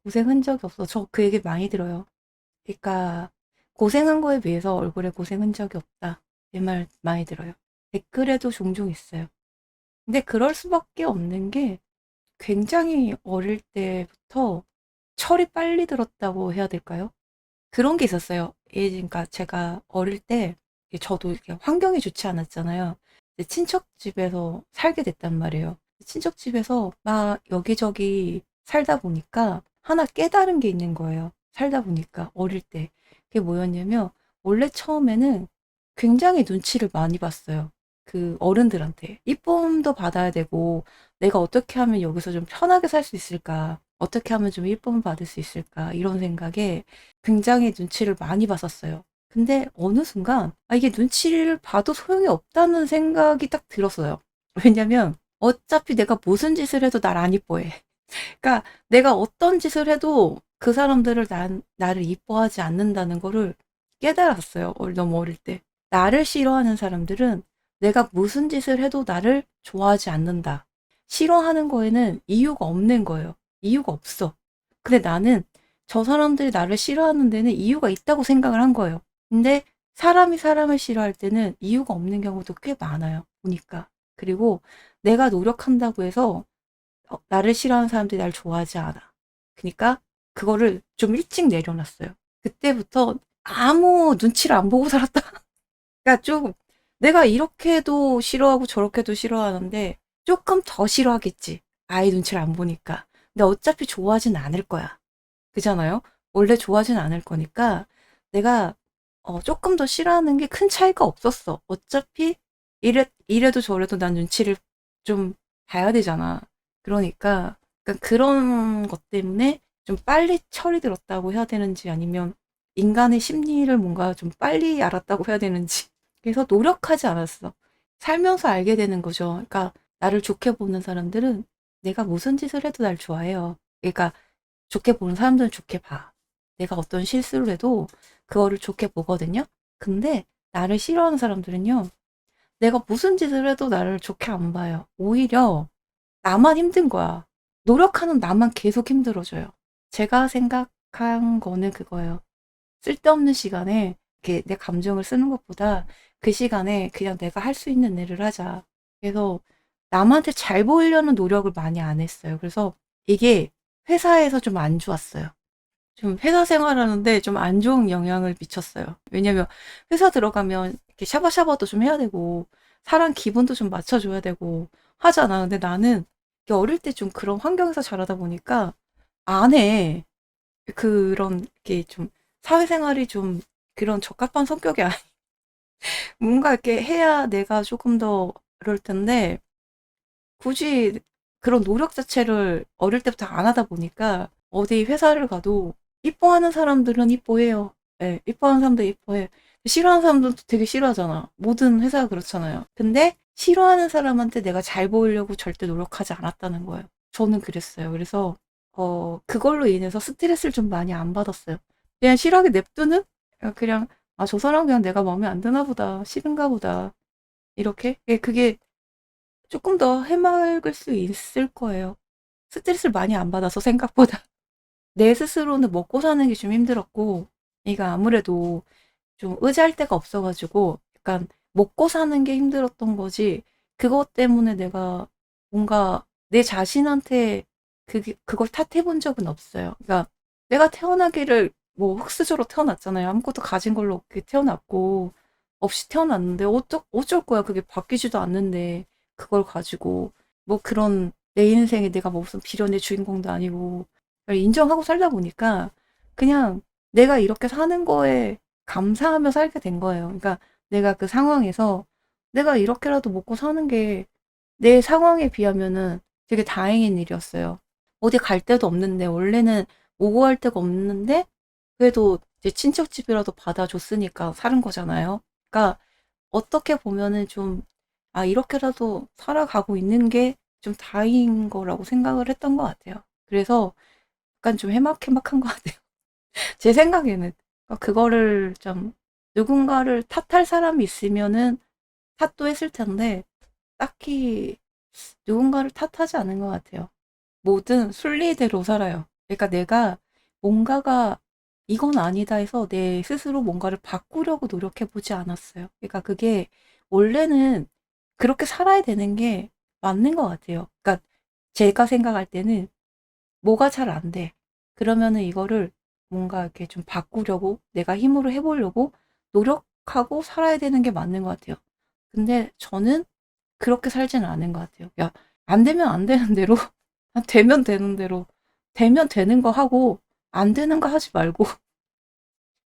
고생한 적이 없어. 저 그 얘기 많이 들어요. 그러니까 고생한 거에 비해서 얼굴에 고생한 적이 없다. 이 말 많이 들어요. 댓글에도 종종 있어요. 근데 그럴 수밖에 없는 게 굉장히 어릴 때부터 철이 빨리 들었다고 해야 될까요? 그런 게 있었어요. 그러니까 제가 어릴 때 저도 이렇게 환경이 좋지 않았잖아요. 친척 집에서 살게 됐단 말이에요. 친척 집에서 막 여기저기 살다 보니까 하나 깨달은 게 있는 거예요. 살다 보니까 어릴 때. 그게 뭐였냐면 원래 처음에는 굉장히 눈치를 많이 봤어요. 그 어른들한테. 이쁨도 받아야 되고 내가 어떻게 하면 여기서 좀 편하게 살 수 있을까? 어떻게 하면 좀 이쁨을 받을 수 있을까? 이런 생각에 굉장히 눈치를 많이 봤었어요. 근데 어느 순간 이게 눈치를 봐도 소용이 없다는 생각이 딱 들었어요. 왜냐면 어차피 내가 무슨 짓을 해도 날 안 이뻐해. 그러니까 내가 어떤 짓을 해도 그 사람들을 나를 이뻐하지 않는다는 거를 깨달았어요. 너무 어릴 때. 나를 싫어하는 사람들은 내가 무슨 짓을 해도 나를 좋아하지 않는다. 싫어하는 거에는 이유가 없는 거예요. 이유가 없어. 근데 나는 저 사람들이 나를 싫어하는 데는 이유가 있다고 생각을 한 거예요. 근데 사람이 사람을 싫어할 때는 이유가 없는 경우도 꽤 많아요. 보니까. 그리고 내가 노력한다고 해서 나를 싫어하는 사람들이 날 좋아하지 않아. 그러니까 그거를 좀 일찍 내려놨어요. 그때부터 아무 눈치를 안 보고 살았다. 그러니까 좀 내가 이렇게도 싫어하고 저렇게도 싫어하는데 조금 더 싫어하겠지. 아이 눈치를 안 보니까. 근데 어차피 좋아하진 않을 거야. 그잖아요? 원래 좋아하진 않을 거니까 내가 조금 더 싫어하는 게 큰 차이가 없었어. 어차피 이래도 저래도 난 눈치를 좀 봐야 되잖아. 그러니까 그런 것 때문에 좀 빨리 철이 들었다고 해야 되는지 아니면 인간의 심리를 뭔가 좀 빨리 알았다고 해야 되는지. 그래서 노력하지 않았어. 살면서 알게 되는 거죠. 그러니까 나를 좋게 보는 사람들은 내가 무슨 짓을 해도 날 좋아해요. 그러니까 좋게 보는 사람들은 좋게 봐. 내가 어떤 실수를 해도 그거를 좋게 보거든요. 근데 나를 싫어하는 사람들은요. 내가 무슨 짓을 해도 나를 좋게 안 봐요. 오히려 나만 힘든 거야. 노력하는 나만 계속 힘들어져요. 제가 생각한 거는 그거예요. 쓸데없는 시간에 이렇게 내 감정을 쓰는 것보다 그 시간에 그냥 내가 할 수 있는 일을 하자. 그래서 남한테 잘 보이려는 노력을 많이 안 했어요. 그래서 이게 회사에서 좀 안 좋았어요. 좀 회사 생활하는데 좀 안 좋은 영향을 미쳤어요. 왜냐면 회사 들어가면 이렇게 샤바샤바도 좀 해야 되고 사람 기분도 좀 맞춰줘야 되고 하잖아. 근데 나는 이렇게 어릴 때 좀 그런 환경에서 자라다 보니까 안 해. 그런 게 좀 사회생활이 좀 그런 적합한 성격이 아니 뭔가 이렇게 해야 내가 조금 더 그럴 텐데 굳이 그런 노력 자체를 어릴 때부터 안 하다 보니까 어디 회사를 가도 이뻐하는 사람들은 이뻐해요. 예, 이뻐하는 사람들 이뻐해. 싫어하는 사람들도 되게 싫어하잖아. 모든 회사가 그렇잖아요. 근데 싫어하는 사람한테 내가 잘 보이려고 절대 노력하지 않았다는 거예요. 저는 그랬어요. 그래서 그걸로 인해서 스트레스를 좀 많이 안 받았어요. 그냥 싫어하게 냅두는 그냥 저 사람 그냥 내가 마음에 안 드나 보다. 싫은가 보다. 이렇게 그게 조금 더 해맑을 수 있을 거예요. 스트레스를 많이 안 받아서 생각보다. 내 스스로는 먹고 사는 게 좀 힘들었고, 얘가 아무래도 좀 의지할 데가 없어가지고, 약간 먹고 사는 게 힘들었던 거지, 그것 때문에 내가 뭔가 내 자신한테 그걸 탓해 본 적은 없어요. 그러니까 내가 태어나기를 뭐 흙수저로 태어났잖아요. 아무것도 가진 걸로 없게 태어났고, 없이 태어났는데, 어쩔 거야. 그게 바뀌지도 않는데, 그걸 가지고, 뭐 그런 내 인생에 내가 뭐 무슨 비련의 주인공도 아니고, 인정하고 살다 보니까 그냥 내가 이렇게 사는 거에 감사하며 살게 된 거예요. 그러니까 내가 그 상황에서 내가 이렇게라도 먹고 사는 게 내 상황에 비하면은 되게 다행인 일이었어요. 어디 갈 데도 없는데 원래는 오고 갈 데가 없는데 그래도 이제 친척 집이라도 받아줬으니까 사는 거잖아요. 그러니까 어떻게 보면은 좀 이렇게라도 살아가고 있는 게 좀 다행인 거라고 생각을 했던 것 같아요. 그래서 약간 좀 해막해막한 것 같아요. 제 생각에는. 그러니까 그거를 좀 누군가를 탓할 사람이 있으면은 탓도 했을 텐데 딱히 누군가를 탓하지 않은 것 같아요. 뭐든 순리대로 살아요. 그러니까 내가 뭔가가 이건 아니다 해서 내 스스로 뭔가를 바꾸려고 노력해 보지 않았어요. 그러니까 그게 원래는 그렇게 살아야 되는 게 맞는 것 같아요. 그러니까 제가 생각할 때는 뭐가 잘 안 돼. 그러면은 이거를 뭔가 이렇게 좀 바꾸려고 내가 힘으로 해보려고 노력하고 살아야 되는 게 맞는 것 같아요. 근데 저는 그렇게 살지는 않은 것 같아요. 야, 안 되면 안 되는 대로, 되면 되는 대로, 되면 되는 거 하고, 안 되는 거 하지 말고,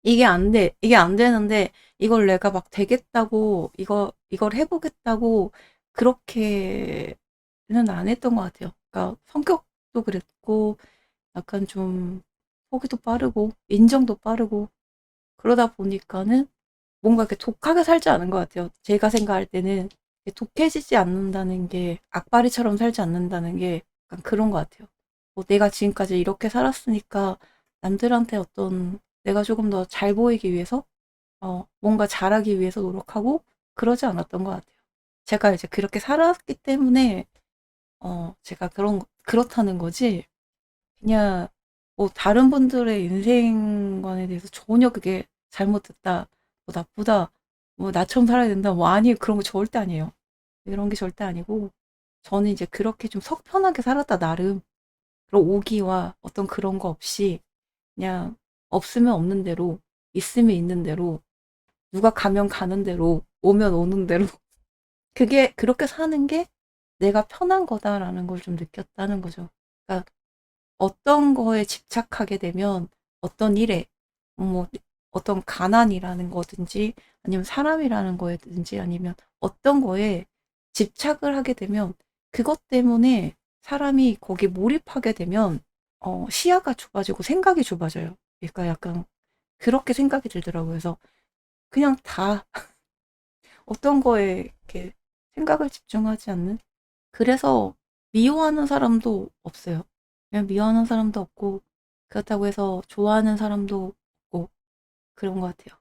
이게 안 돼, 이게 안 되는데, 이걸 내가 막 되겠다고, 이걸 해보겠다고, 그렇게는 안 했던 것 같아요. 그러니까 성격도 그랬고, 약간 좀 포기도 빠르고, 인정도 빠르고, 그러다 보니까는 뭔가 이렇게 독하게 살지 않은 것 같아요. 제가 생각할 때는 독해지지 않는다는 게, 악바리처럼 살지 않는다는 게 약간 그런 것 같아요. 뭐 내가 지금까지 이렇게 살았으니까 남들한테 어떤 내가 조금 더 잘 보이기 위해서, 뭔가 잘하기 위해서 노력하고 그러지 않았던 것 같아요. 제가 이제 그렇게 살았기 때문에, 제가 그렇다는 거지. 그냥 뭐 다른 분들의 인생관에 대해서 전혀 그게 잘못됐다, 뭐 나쁘다, 뭐 나처럼 살아야 된다, 뭐 아니 그런 거 절대 아니에요. 이런 게 절대 아니고 저는 이제 그렇게 좀 속 편하게 살았다 나름. 그런 오기와 어떤 그런 거 없이 그냥 없으면 없는 대로, 있으면 있는 대로, 누가 가면 가는 대로, 오면 오는 대로 그게 그렇게 사는 게 내가 편한 거다라는 걸 좀 느꼈다는 거죠. 그러니까 어떤 거에 집착하게 되면 어떤 일에, 뭐 어떤 가난이라는 거든지 아니면 사람이라는 거든지 아니면 어떤 거에 집착을 하게 되면 그것 때문에 사람이 거기에 몰입하게 되면 시야가 좁아지고 생각이 좁아져요. 그러니까 약간 그렇게 생각이 들더라고요. 그래서 그냥 다 어떤 거에 이렇게 생각을 집중하지 않는, 그래서 미워하는 사람도 없어요. 그냥 미워하는 사람도 없고, 그렇다고 해서 좋아하는 사람도 없고, 그런 것 같아요.